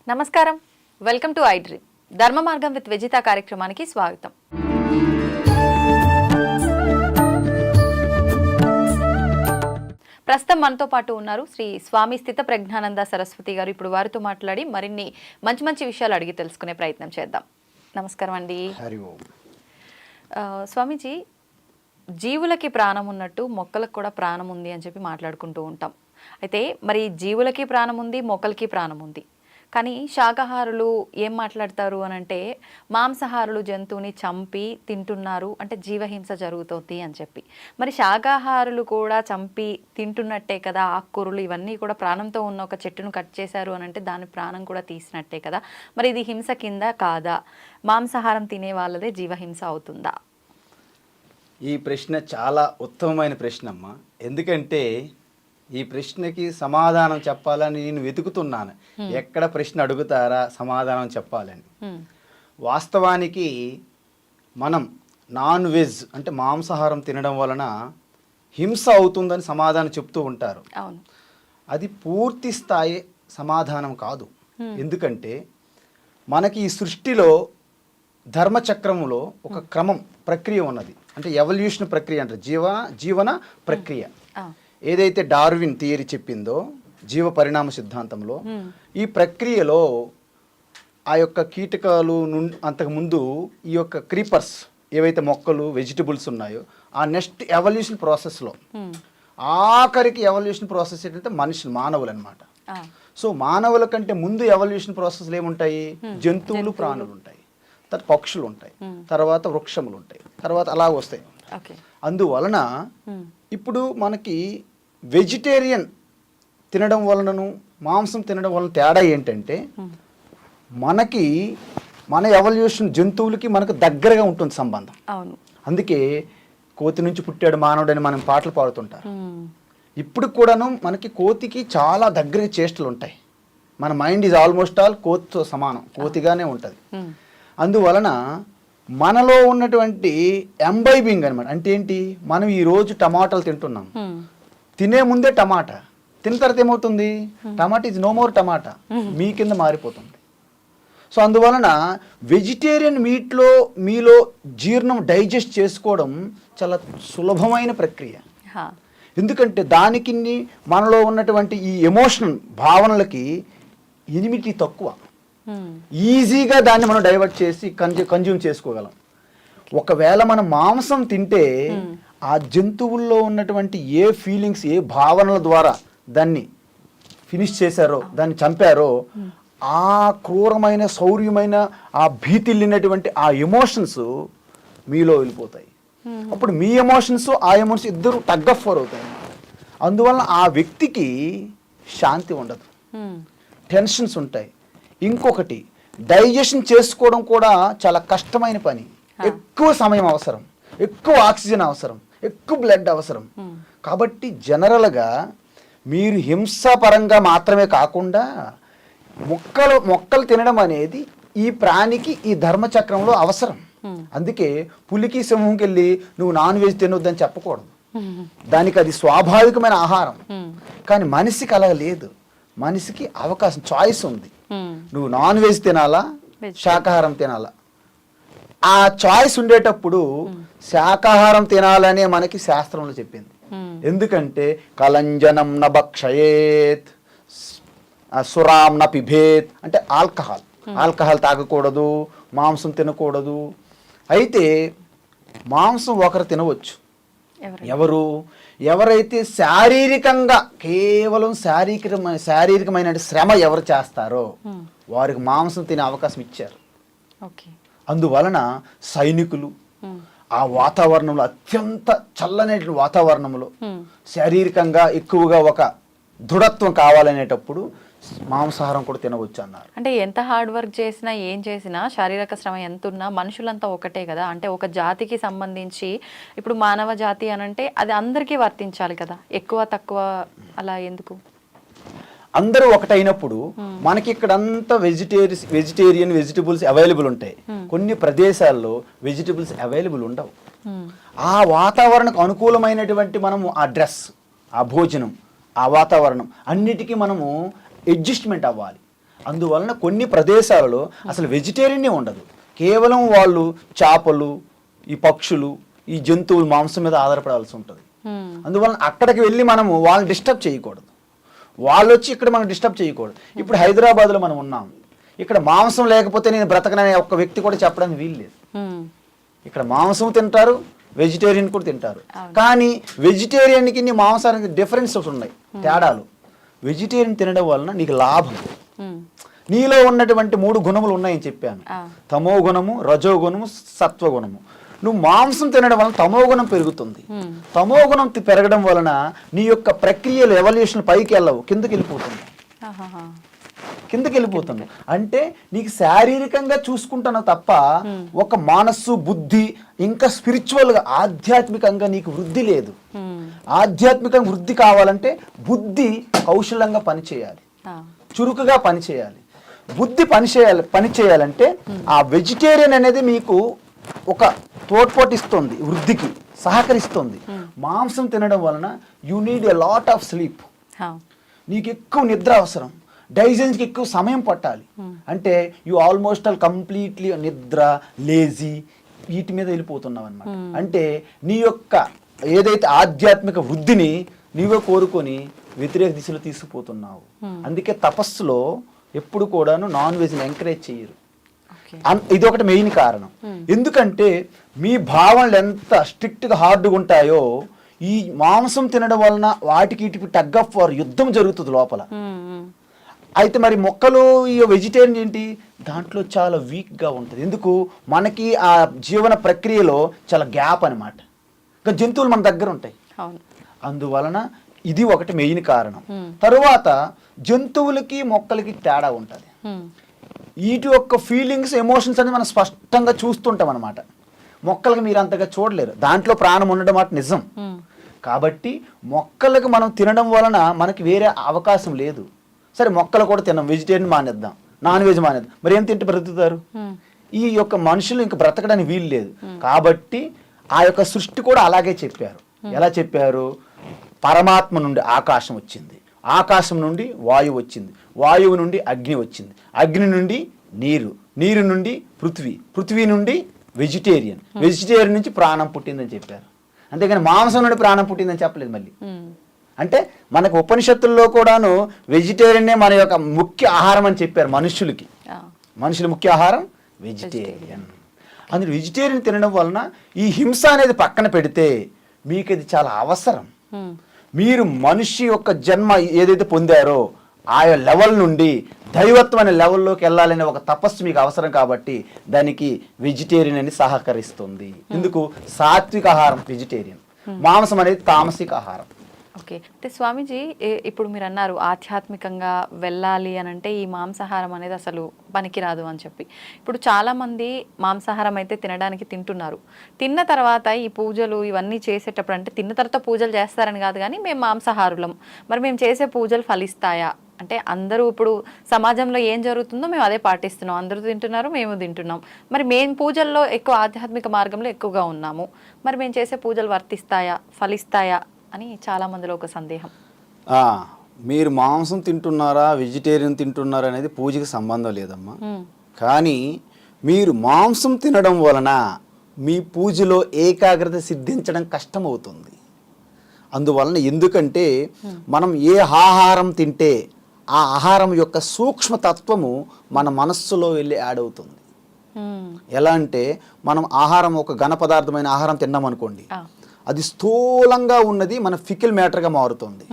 నమస్కారం, welcome to I dream. ధర్మ మార్గం విత్ విజిత కార్యక్రమానికి స్వాగతం. ప్రస్తుతం మనతో పాటు ఉన్నారు శ్రీ స్వామి స్థిత ప్రజ్ఞానంద సరస్వతి గారు. ఇప్పుడు వారితో మాట్లాడి మరిన్ని మంచి మంచి విషయాలు అడిగి తెలుసుకునే ప్రయత్నం చేద్దాం. నమస్కారం అండి. స్వామీజీ, జీవులకి ప్రాణం ఉన్నట్టు మొక్కలకు కూడా ప్రాణం ఉంది అని చెప్పి మాట్లాడుకుంటూ ఉంటాం. అయితే మరి జీవులకి ప్రాణం ఉంది, మొక్కలకి ప్రాణం ఉంది, కానీ శాకాహారులు ఏం మాట్లాడతారు అని అంటే మాంసాహారులు జంతువుని చంపి తింటున్నారు, అంటే జీవహింస జరుగుతుంది అని చెప్పి. మరి శాకాహారులు కూడా చంపి తింటున్నట్టే కదా, ఆకుకూరలు ఇవన్నీ కూడా ప్రాణంతో ఉన్న ఒక చెట్టును కట్ చేశారు అని అంటే దాని ప్రాణం కూడా తీసినట్టే కదా. మరి ఇది హింస కింద కాదా? మాంసాహారం తినే వాళ్ళదే జీవహింస అవుతుందా? ఈ ప్రశ్న చాలా ఉత్తమమైన ప్రశ్న అమ్మా. ఎందుకంటే ఈ ప్రశ్నకి సమాధానం చెప్పాలని నేను వెతుకుతున్నాను. ఎక్కడ ప్రశ్న అడుగుతారా సమాధానం చెప్పాలని. వాస్తవానికి మనం నాన్ వెజ్ అంటే మాంసాహారం తినడం వలన హింస అవుతుందని సమాధానం చెప్తూ ఉంటారు. అది పూర్తి స్థాయి సమాధానం కాదు. ఎందుకంటే మనకి ఈ సృష్టిలో ధర్మచక్రములో ఒక క్రమం ప్రక్రియ ఉన్నది. అంటే ఎవల్యూషన్ ప్రక్రియ అంటారు, జీవన ప్రక్రియ. ఏదైతే డార్విన్ థియరీ చెప్పిందో జీవ పరిణామ సిద్ధాంతంలో, ఈ ప్రక్రియలో ఆ యొక్క కీటకాలు అంతకుముందు ఈ యొక్క క్రీపర్స్ ఏవైతే మొక్కలు వెజిటబుల్స్ ఉన్నాయో ఆ నెక్స్ట్ ఎవల్యూషన్ ప్రాసెస్లో ఆఖరికి ఎవల్యూషన్ ప్రాసెస్ ఏంటంటే మానవులు అనమాట. సో మానవుల కంటే ముందు ఎవల్యూషన్ ప్రాసెస్లు ఏముంటాయి? జంతువులు, ప్రాణులు ఉంటాయి, తర్వాత పక్షులు ఉంటాయి, తర్వాత వృక్షములు ఉంటాయి, తర్వాత అలా వస్తాయి. అందువలన ఇప్పుడు మనకి వెజిటేరియన్ తినడం వలనను మాంసం తినడం వలన తేడా ఏంటంటే మనకి మన ఎవల్యూషన్ జంతువులకి మనకు దగ్గరగా ఉంటుంది సంబంధం. అందుకే కోతి నుంచి పుట్టాడు మానవుడని మనం పాటలు పాడుతుంటారు. ఇప్పుడు కూడాను మనకి కోతికి చాలా దగ్గర చేష్టలు ఉంటాయి. మన మైండ్ ఈజ్ ఆల్మోస్ట్ ఆల్ కోతితో సమానం, కోతిగానే ఉంటుంది. అందువలన మనలో ఉన్నటువంటి ఎంబైబింగ్ అనమాట. అంటే ఏంటి? మనం ఈరోజు టమాటాలు తింటున్నాం, తినే ముందే టమాటా, తిన్న తర్వాత ఏమవుతుంది? టమాటా ఈజ్ నో మోర్ టమాటా, మీ కింద మారిపోతుంది. సో అందువలన వెజిటేరియన్ మీట్లో మీలో జీర్ణం డైజెస్ట్ చేసుకోవడం చాలా సులభమైన ప్రక్రియ. ఎందుకంటే దానికి మనలో ఉన్నటువంటి ఈ ఎమోషనల్ భావనలకి ఎనిమిటీ తక్కువ. ఈజీగా దాన్ని మనం డైవర్ట్ చేసి కన్జ్యూమ్ చేసుకోగలం. ఒకవేళ మనం మాంసం తింటే ఆ జంతువుల్లో ఉన్నటువంటి ఏ ఫీలింగ్స్, ఏ భావనల ద్వారా దాన్ని ఫినిష్ చేశారో, దాన్ని చంపారో, ఆ క్రూరమైన శౌర్యమైన ఆ భీతిల్లినటువంటి ఆ ఎమోషన్స్ మీలో వెళ్ళిపోతాయి. అప్పుడు మీ ఎమోషన్స్ ఆ ఎమోషన్స్ ఇద్దరు టగ్ ఆఫ్ వార్ అవుతాయి. అందువలన ఆ వ్యక్తికి శాంతి ఉండదు, టెన్షన్స్ ఉంటాయి. ఇంకొకటి, డైజెషన్ చేసుకోవడం కూడా చాలా కష్టమైన పని. ఎక్కువ సమయం అవసరం, ఎక్కువ ఆక్సిజన్ అవసరం, ఎక్కువ బ్లడ్ అవసరం. కాబట్టి జనరల్గా మీరు హింసాపరంగా మాత్రమే కాకుండా మొక్కలు తినడం అనేది ఈ ప్రాణికి ఈ ధర్మచక్రంలో అవసరం. అందుకే పులికి సింహంకి వెళ్ళి నువ్వు నాన్ వెజ్ తినొద్దని చెప్పకూడదు. దానికి అది స్వాభావికమైన ఆహారం. కానీ మనిషికి అలా లేదు. మనిషికి అవకాశం, చాయిస్ ఉంది. నువ్వు నాన్ వెజ్ తినాలా, శాకాహారం తినాలా. ఆ చాయిస్ ఉండేటప్పుడు శాకాహారం తినాలనే మనకి శాస్త్రంలో చెప్పింది. ఎందుకంటే కలంజనం న భక్షయేత్ సురాం న పిభేత్, అంటే ఆల్కహాల్ తాగకూడదు, మాంసం తినకూడదు. అయితే మాంసం ఒకరు తినవచ్చు. ఎవరైతే శారీరకంగా కేవలం శారీరకమైన శ్రమ ఎవరు చేస్తారో వారికి మాంసం తినే అవకాశం ఇచ్చారు. అందువలన సైనికులు ఆ వాతావరణంలో, అత్యంత చల్లనే వాతావరణంలో శారీరకంగా ఎక్కువగా ఒక దృఢత్వం కావాలనేటప్పుడు మాంసాహారం కూడా తినవచ్చు అన్నారు. అంటే ఎంత హార్డ్ వర్క్ చేసినా, ఏం చేసినా, శారీరక శ్రమ ఎంత ఉన్నా మనుషులంతా ఒకటే కదా. అంటే ఒక జాతికి సంబంధించి ఇప్పుడు మానవ జాతి అని అంటే అది అందరికీ వర్తించాలి కదా, ఎక్కువ తక్కువ అలా ఎందుకు? అందరూ ఒకటైనప్పుడు మనకి ఇక్కడంతా వెజిటేరియన్ వెజిటబుల్స్ అవైలబుల్ ఉంటాయి. కొన్ని ప్రదేశాల్లో వెజిటబుల్స్ అవైలబుల్ ఉండవు. ఆ వాతావరణకు అనుకూలమైనటువంటి మనము ఆ డ్రెస్, ఆ భోజనం, ఆ వాతావరణం అన్నిటికీ మనము అడ్జస్ట్మెంట్ అవ్వాలి. అందువలన కొన్ని ప్రదేశాలలో అసలు వెజిటేరియనే ఉండదు. కేవలం వాళ్ళు చేపలు, ఈ పక్షులు, ఈ జంతువులు మాంసం మీద ఆధారపడాల్సి ఉంటుంది. అందువలన అక్కడికి వెళ్ళి మనము వాళ్ళని డిస్టర్బ్ చేయకూడదు. వాళ్ళు వచ్చి ఇక్కడ మనం డిస్టర్బ్ చేయకూడదు. ఇప్పుడు హైదరాబాద్లో మనం ఉన్నాం, ఇక్కడ మాంసం లేకపోతే నేను బ్రతకననే ఒక్క వ్యక్తి కూడా చెప్పడానికి వీలు లేదు. ఇక్కడ మాంసం తింటారు, వెజిటేరియన్ కూడా తింటారు. కానీ వెజిటేరియన్కి నీ మాంసానికి డిఫరెన్సెస్ ఉన్నాయి, తేడాలు. వెజిటేరియన్ తినడం వలన నీకు లాభం. నీలో ఉన్నటువంటి 3 గుణములు ఉన్నాయని చెప్పాను. తమో గుణము, రజో గుణము, సత్వగుణము. నువ్వు మాంసం తినడం వలన తమో గుణం పెరుగుతుంది. తమో గుణం పెరగడం వలన నీ యొక్క ప్రక్రియలు ఎవల్యూషన్ పైకి వెళ్ళవు, కిందకి వెళ్ళిపోతుంది. అంటే నీకు శారీరకంగా చూసుకుంటున్నావు తప్ప ఒక మనస్సు, బుద్ధి, ఇంకా స్పిరిచువల్గా ఆధ్యాత్మికంగా నీకు వృద్ధి లేదు. ఆధ్యాత్మికంగా వృద్ధి కావాలంటే బుద్ధి కౌశలంగా పనిచేయాలి, చురుకుగా పనిచేయాలి. బుద్ధి పనిచేయాలంటే ఆ వెజిటేరియన్ అనేది మీకు ఒక తోడ్పాటిస్తుంది, వృద్ధికి సహకరిస్తుంది. మాంసం తినడం వలన you need a lot of sleep. నీకు ఎక్కువ నిద్ర అవసరం, డైజెషన్కి ఎక్కువ సమయం పట్టాలి. అంటే యూ ఆల్మోస్ట్ ఆల్ కంప్లీట్లీ నిద్ర, లేజీ వీటి మీద వెళ్ళిపోతున్నావు అనమాట. అంటే నీ యొక్క ఏదైతే ఆధ్యాత్మిక వృద్ధిని నీవే కోరుకొని వ్యతిరేక దిశలో తీసుకుపోతున్నావు. అందుకే తపస్సులో ఎప్పుడు కూడాను నాన్ వెజ్ని ఎంకరేజ్ చేయరు. ఇది ఒకటి మెయిన్ కారణం. ఎందుకంటే మీ భావనలు ఎంత స్ట్రిక్ట్గా హార్డ్గా ఉంటాయో ఈ మాంసం తినడం వలన వాటికి ఇటుకి టగ్ ఆఫ్ వార్ యుద్ధం జరుగుతుంది లోపల. అయితే మరి మొక్కలు ఈ వెజిటేరియన్ ఏంటి, దాంట్లో చాలా వీక్గా ఉంటుంది. ఎందుకు, మనకి ఆ జీవన ప్రక్రియలో చాలా గ్యాప్ అనమాట. ఇంకా జంతువులు మన దగ్గర ఉంటాయి. అందువలన ఇది ఒకటి మెయిన్ కారణం. తరువాత జంతువులకి మొక్కలకి తేడా ఉంటుంది. వీటి యొక్క ఫీలింగ్స్, ఎమోషన్స్ అనేది మనం స్పష్టంగా చూస్తుంటాం అనమాట. మొక్కలకి మీరు అంతగా చూడలేరు, దాంట్లో ప్రాణం ఉండడం మాట నిజం. కాబట్టి మొక్కలకు మనం తినడం వలన మనకి వేరే అవకాశం లేదు. సరే మొక్కలు కూడా తిన్నాం, వెజిటేరియన్ మానేద్దాం, నాన్ వెజ్ మానేద్దాం, మరి ఏం తింటే బ్రతుకుతారు? ఈ యొక్క మనుషులు ఇంక బ్రతకడానికి వీలు లేదు. కాబట్టి ఆ యొక్క సృష్టి కూడా అలాగే చెప్పారు. ఎలా చెప్పారు? పరమాత్మ నుండి ఆకాశం వచ్చింది, ఆకాశం నుండి వాయువు వచ్చింది, వాయువు నుండి అగ్ని వచ్చింది, అగ్ని నుండి నీరు, నీరు నుండి పృథ్వీ, పృథ్వీ నుండి వెజిటేరియన్, వెజిటేరియన్ నుంచి ప్రాణం పుట్టిందని చెప్పారు. అంతేగాని మాంసం నుండి ప్రాణం పుట్టిందని చెప్పలేదు. మళ్ళీ అంటే మనకు ఉపనిషత్తుల్లో కూడాను వెజిటేరియన్నే మన యొక్క ముఖ్య ఆహారం అని చెప్పారు. మనుషుల ముఖ్య ఆహారం వెజిటేరియన్. అందులో వెజిటేరియన్ తినడం వలన ఈ హింస అనేది పక్కన పెడితే మీకు ఇది చాలా అవసరం. మీరు మనిషి యొక్క జన్మ ఏదైతే పొందారో ఆయా లెవెల్ నుండి దైవత్వం అనే లెవెల్లోకి వెళ్ళాలనే ఒక తపస్సు మీకు అవసరం. కాబట్టి దానికి వెజిటేరియన్ అని సహకరిస్తుంది. ఎందుకు? సాత్విక ఆహారం వెజిటేరియన్, మాంసం అనేది తామసిక ఆహారం. ఓకే, అంటే స్వామీజీ ఇప్పుడు మీరు అన్నారు ఆధ్యాత్మికంగా వెళ్ళాలి అని అంటే ఈ మాంసాహారం అనేది అసలు పనికిరాదు అని చెప్పి. ఇప్పుడు చాలామంది మాంసాహారం అయితే తినడానికి తింటున్నారు. తిన్న తర్వాత ఈ పూజలు ఇవన్నీ చేసేటప్పుడు, అంటే తిన్న తర్వాత పూజలు చేస్తారని కాదు కానీ మేము మాంసాహారులం, మరి మేము చేసే పూజలు ఫలిస్తాయా? అంటే అందరూ ఇప్పుడు సమాజంలో ఏం జరుగుతుందో మేము అదే పాటిస్తున్నాం, అందరూ తింటున్నారు మేము తింటున్నాం, మరి మేము పూజల్లో ఎక్కువ ఆధ్యాత్మిక మార్గంలో ఎక్కువగా ఉన్నాము, మరి మేము చేసే పూజలు వర్తిస్తాయా, ఫలిస్తాయా అని చాలా మందిలో ఒక సందేహం. మీరు మాంసం తింటున్నారా, వెజిటేరియన్ తింటున్నారా అనేది పూజకి సంబంధం లేదమ్మా. కానీ మీరు మాంసం తినడం వలన మీ పూజలో ఏకాగ్రత సిద్ధించడం కష్టమవుతుంది. అందువలన ఎందుకంటే మనం ఏ ఆహారం తింటే ఆ ఆహారం యొక్క సూక్ష్మతత్వము మన మనస్సులో వెళ్ళి యాడ్ అవుతుంది. ఎలా అంటే మనం ఆహారం ఒక ఘన పదార్థమైన ఆహారం తిన్నామనుకోండి, అది స్థూలంగా ఉన్నది మన ఫికిల్ మ్యాటర్గా మారుతుంది.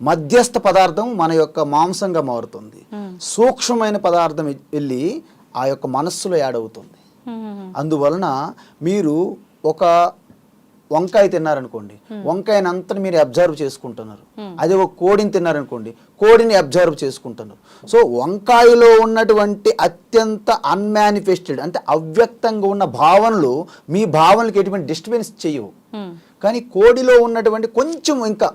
మధ్యస్థ పదార్థం మన యొక్క మాంసంగా మారుతుంది. సూక్ష్మమైన పదార్థం వెళ్ళి ఆ యొక్క మనస్సులో యాడ్ అవుతుంది. అందువలన మీరు ఒక వంకాయ తిన్నారనుకోండి, వంకాయని అంతని మీరు అబ్జర్వ్ చేసుకుంటున్నారు. అదే ఒక కోడిని తిన్నారనుకోండి, కోడిని అబ్జర్వ్ చేసుకుంటున్నారు. సో వంకాయలో ఉన్నటువంటి అత్యంత అన్మానిఫెస్టెడ్ అంటే అవ్యక్తంగా ఉన్న భావనలు మీ భావనలకు ఎటువంటి డిస్టర్బెన్స్ చేయవు. కానీ కోడిలో ఉన్నటువంటి కొంచెం ఇంకా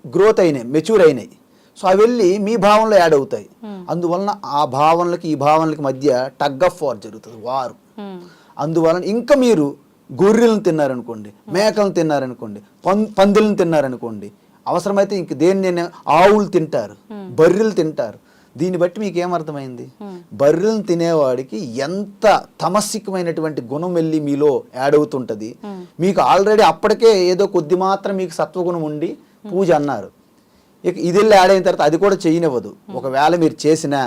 గ్రోత్ అయినాయి, మెచ్యూర్ అయినాయి, సో అవి వెళ్ళి మీ భావనలో యాడ్ అవుతాయి. అందువలన ఆ భావనలకి ఈ భావనలకి మధ్య టగ్ ఆఫ్ వార్ జరుగుతుంది, వారు. అందువలన ఇంకా మీరు గొర్రెలను తిన్నారనుకోండి, మేకలను తిన్నారనుకోండి, పందులను తిన్నారనుకోండి, అవసరమైతే ఇంక దేన్ని ఆవులు తింటారు, బర్రెలు తింటారు. దీన్ని బట్టి మీకు ఏమర్థమైంది? బర్రెలను తినేవాడికి ఎంత తమస్సికమైనటువంటి గుణం వెళ్ళి మీలో యాడ్ అవుతుంటుంది. మీకు ఆల్రెడీ అప్పటికే ఏదో కొద్ది మాత్రం మీకు సత్వగుణం ఉండి పూజ అన్నారు. ఇక ఇది వెళ్ళి యాడ్ అయిన తర్వాత అది కూడా చేయనివ్వదు. ఒకవేళ మీరు చేసినా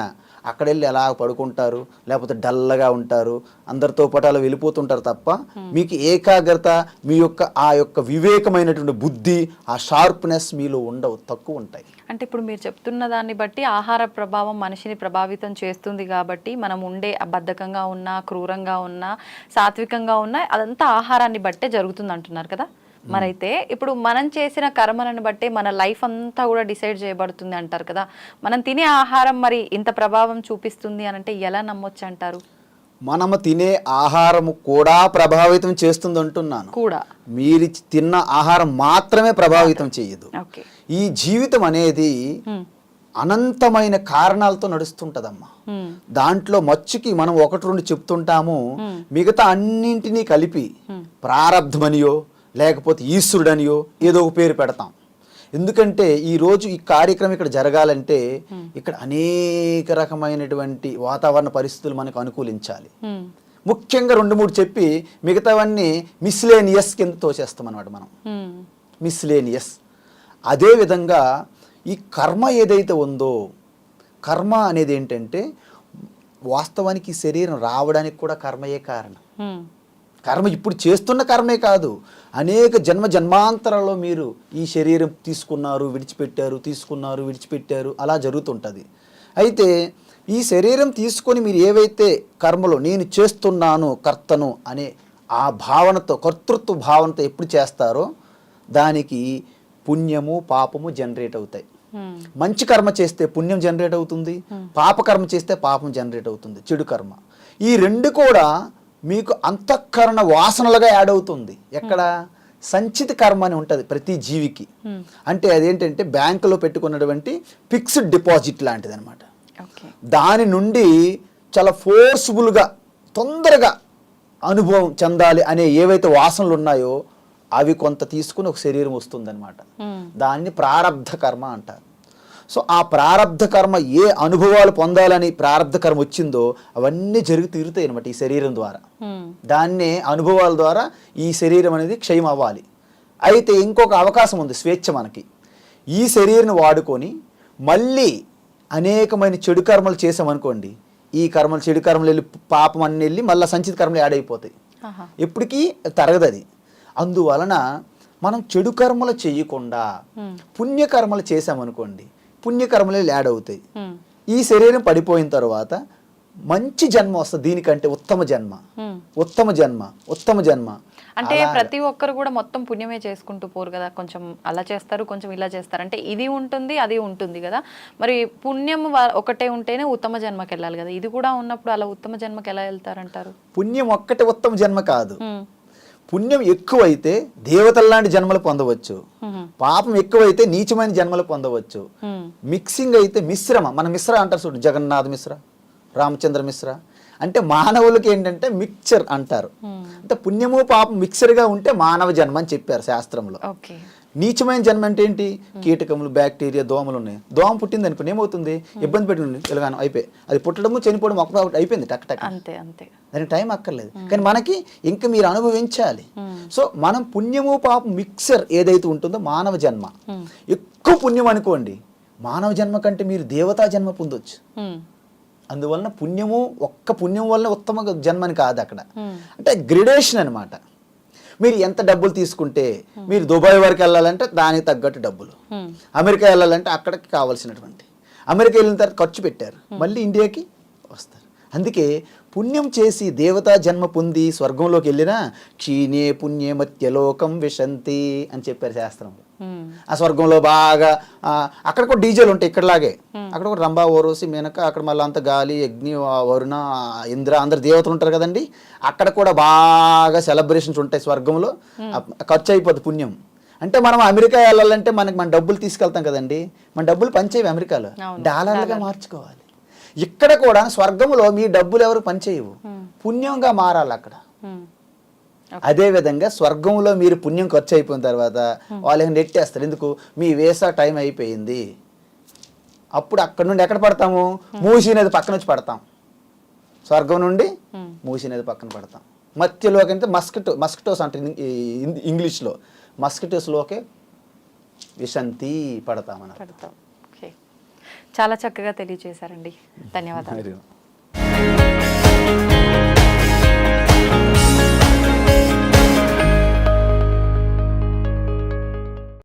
అక్కడ వెళ్ళి ఎలా పడుకుంటారు, లేకపోతే డల్గా ఉంటారు, అందరితో పాటు అలా వెళ్ళిపోతుంటారు తప్ప మీకు ఏకాగ్రత, మీ యొక్క ఆ యొక్క వివేకమైనటువంటి బుద్ధి, ఆ షార్ప్నెస్ మీలో ఉండవు, తక్కువ ఉంటాయి. అంటే ఇప్పుడు మీరు చెప్తున్న దాన్ని బట్టి ఆహార ప్రభావం మనిషిని ప్రభావితం చేస్తుంది కాబట్టి మనం ఉండే బద్ధకంగా ఉన్నా, క్రూరంగా ఉన్నా, సాత్వికంగా ఉన్నా అదంతా ఆహారాన్ని బట్టే జరుగుతుంది అంటున్నారు కదా. మరైతే ఇప్పుడు మనం చేసిన కర్మలను బట్టే మన లైఫ్ అంతా కూడా డిసైడ్ చేయబడుతుంది అంటారు కదా. మనం తినే ఆహారం మరి ఇంత ప్రభావం చూపిస్తుంది అని అంటే ఎలా నమ్మొచ్చు అంటారు? మనము తినే ఆహారము కూడా ప్రభావితం చేస్తుంది అంటున్నాను. కూడా మీరు తిన్న ఆహారం మాత్రమే ప్రభావితం చేయదు. ఈ జీవితం అనేది అనంతమైన కారణాలతో నడుస్తుంటదమ్మా. దాంట్లో మచ్చుకి మనం ఒకటి రెండు చెప్తుంటాము, మిగతా అన్నింటినీ కలిపి ప్రారబ్ధమనియో లేకపోతే ఈశ్వరుడనియో ఏదో ఒక పేరు పెడతాం. ఎందుకంటే ఈరోజు ఈ కార్యక్రమం ఇక్కడ జరగాలంటే ఇక్కడ అనేక రకమైనటువంటి వాతావరణ పరిస్థితులు మనకు అనుకూలించాలి. ముఖ్యంగా 2-3 చెప్పి మిగతావన్నీ మిస్లేనియస్ కింద తోచేస్తాం అన్నమాట మనం. మిస్లేనియస్. అదేవిధంగా ఈ కర్మ ఏదైతే ఉందో, కర్మ అనేది ఏంటంటే వాస్తవానికి శరీరం రావడానికి కూడా కర్మయే కారణం. కర్మ ఇప్పుడు చేస్తున్న కర్మే కాదు, అనేక జన్మాంతరాల్లో మీరు ఈ శరీరం తీసుకున్నారు, విడిచిపెట్టారు, తీసుకున్నారు, విడిచిపెట్టారు, అలా జరుగుతుంటుంది. అయితే ఈ శరీరం తీసుకొని మీరు ఏవైతే కర్మలో నేను చేస్తున్నాను, కర్తను అనే ఆ భావనతో, కర్తృత్వ భావనతో ఎప్పుడు చేస్తారో దానికి పుణ్యము పాపము జనరేట్ అవుతాయి. మంచి కర్మ చేస్తే పుణ్యం జనరేట్ అవుతుంది, పాప కర్మ చేస్తే పాపం జనరేట్ అవుతుంది, చెడు కర్మ. ఈ రెండు కూడా మీకు అంతఃకరణ వాసనలుగా యాడ్ అవుతుంది. ఎక్కడ? సంచిత కర్మ అని ఉంటుంది ప్రతి జీవికి. అంటే అదేంటంటే బ్యాంకులో పెట్టుకున్నటువంటి ఫిక్స్డ్ డిపాజిట్ లాంటిది అనమాట. దాని నుండి చాలా ఫోర్స్ఫుల్గా తొందరగా అనుభవం చెందాలి అనే ఏవైతే వాసనలు ఉన్నాయో అవి కొంత తీసుకుని ఒక శరీరం వస్తుందన్నమాట. దాన్ని ప్రారబ్ధ కర్మ అంటారు. సో ఆ ప్రారబ్ధ కర్మ ఏ అనుభవాలు పొందాలని ప్రారబ్ధ కర్మ వచ్చిందో అవన్నీ తీరుతాయి అనమాట ఈ శరీరం ద్వారా. దాన్నే అనుభవాల ద్వారా ఈ శరీరం అనేది క్షయం అవ్వాలి. అయితే ఇంకొక అవకాశం ఉంది, స్వేచ్ఛ మనకి. ఈ శరీరాన్ని వాడుకొని మళ్ళీ అనేకమైన చెడు కర్మలు చేసామనుకోండి, ఈ కర్మలు చెడు కర్మలు వెళ్ళి పాపం అన్ని వెళ్ళి మళ్ళీ సంచిత కర్మలు యాడ్ అయిపోతాయి. ఎప్పటికీ తరగదు అది. అందువలన మనం చెడు కర్మలు చేయకుండా పుణ్యకర్మలు చేసామనుకోండి, పుణ్యకర్మలు యాడ్ అవుతాయి. ఈ శరీరం పడిపోయిన తర్వాత మంచి జన్మ వస్తుంది, దీనికంటే ఉత్తమ జన్మ, ఉత్తమ జన్మ, ఉత్తమ జన్మ. అంటే ప్రతి ఒక్కరు కూడా మొత్తం పుణ్యమే చేసుకుంటూ పోరు కదా, కొంచెం అలా చేస్తారు, కొంచెం ఇలా చేస్తారు. అంటే ఇది ఉంటుంది అది ఉంటుంది కదా. మరి పుణ్యం ఒకటే ఉంటేనే ఉత్తమ జన్మకి వెళ్ళాలి కదా. ఇది కూడా ఉన్నప్పుడు అలా ఉత్తమ జన్మకి ఎలా వెళ్తారంటారు? పుణ్యం ఒక్కటే ఉత్తమ జన్మ కాదు. పుణ్యం ఎక్కువైతే దేవతల్లాంటి జన్మలు పొందవచ్చు, పాపం ఎక్కువైతే నీచమైన జన్మలు పొందవచ్చు. మిక్సింగ్ అయితే మిశ్రమ, మన మిశ్ర అంటారు చూడు, జగన్నాథ్ మిశ్ర, రామచంద్ర మిశ్ర. అంటే మానవులకి ఏంటంటే మిక్చర్ అంటారు. అంటే పుణ్యము పాపం మిక్చర్గా ఉంటే మానవ జన్మ అని చెప్పారు శాస్త్రంలో. నీచమైన జన్మ అంటే ఏంటి? కీటకములు, బ్యాక్టీరియా, దోమలు ఉన్నాయి. దోమ పుట్టింది అనుకోండి, ఏమవుతుంది? ఇబ్బంది పెట్టింది, ఇలాగాను అయిపోయి అది పుట్టడము చనిపోవడం ఒకటి అయిపోయింది, టక్ టక్. అంతే అంతే, దానికి టైం అక్కర్లేదు. కానీ మనకి ఇంకా మీరు అనుభవించాలి. సో మనం పుణ్యము పాపం మిక్సర్ ఏదైతే ఉంటుందో మానవ జన్మ. ఎక్కువ పుణ్యం అనుకోండి, మానవ జన్మ కంటే మీరు దేవతా జన్మ పొందొచ్చు. అందువలన పుణ్యము ఒక్క పుణ్యం వల్ల ఉత్తమ జన్మని కాదు అక్కడ. అంటే గ్రేడేషన్ అనమాట. మీరు ఎంత డబ్బులు తీసుకుంటే, మీరు దుబాయ్ వరకు వెళ్ళాలంటే దానికి తగ్గట్టు డబ్బులు, అమెరికా వెళ్ళాలంటే అక్కడికి కావాల్సినటువంటి, అమెరికా వెళ్ళిన తర్వాత ఖర్చు పెట్టారు, మళ్ళీ ఇండియాకి వస్తారు. అందుకే పుణ్యం చేసి దేవతా జన్మ పొంది స్వర్గంలోకి వెళ్ళినా క్షీణే పుణ్యే మత్యలోకం విశంతి అని చెప్పారు శాస్త్రంలో. ఆ స్వర్గంలో బాగా అక్కడ కూడా డీజేలు ఉంటాయి ఇక్కడలాగే. అక్కడ కూడా రంభా, ఓరోసి, మేనక, అక్కడ మళ్ళీ అంత గాలి, అగ్ని, వరుణ, ఇంద్ర అందరు దేవతలు ఉంటారు కదండి. అక్కడ కూడా బాగా సెలబ్రేషన్స్ ఉంటాయి స్వర్గంలో. ఖర్చు అయిపోద్ది పుణ్యం. అంటే మనం అమెరికా వెళ్ళాలంటే మన డబ్బులు తీసుకెళ్తాం కదండి, మన డబ్బులు పనిచేయవు, అమెరికాలో డాలర్లుగా మార్చుకోవాలి. ఇక్కడ కూడా స్వర్గంలో మీ డబ్బులు ఎవరు పనిచేయవు, పుణ్యంగా మారాలి అక్కడ. అదే విధంగా స్వర్గంలో మీరు పుణ్యం ఖర్చు అయిపోయిన తర్వాత వాళ్ళని నెట్టేస్తారు. ఎందుకు? మీ వీసా టైం అయిపోయింది. అప్పుడు అక్కడ నుండి ఎక్కడ పడతాము? మూసీ నది పక్కన వచ్చి పడతాం. స్వర్గం నుండి మూసీ నది పక్కన పడతాం. మధ్యలోకి అంటే మస్కిటోస్ అంటే ఇంగ్లీష్లో మస్కిటోస్లోకే విశంతి పడతాం. పడతాం. ఓకే, చాలా చక్కగా తెలియజేశారండి. ధన్యవాదాలు.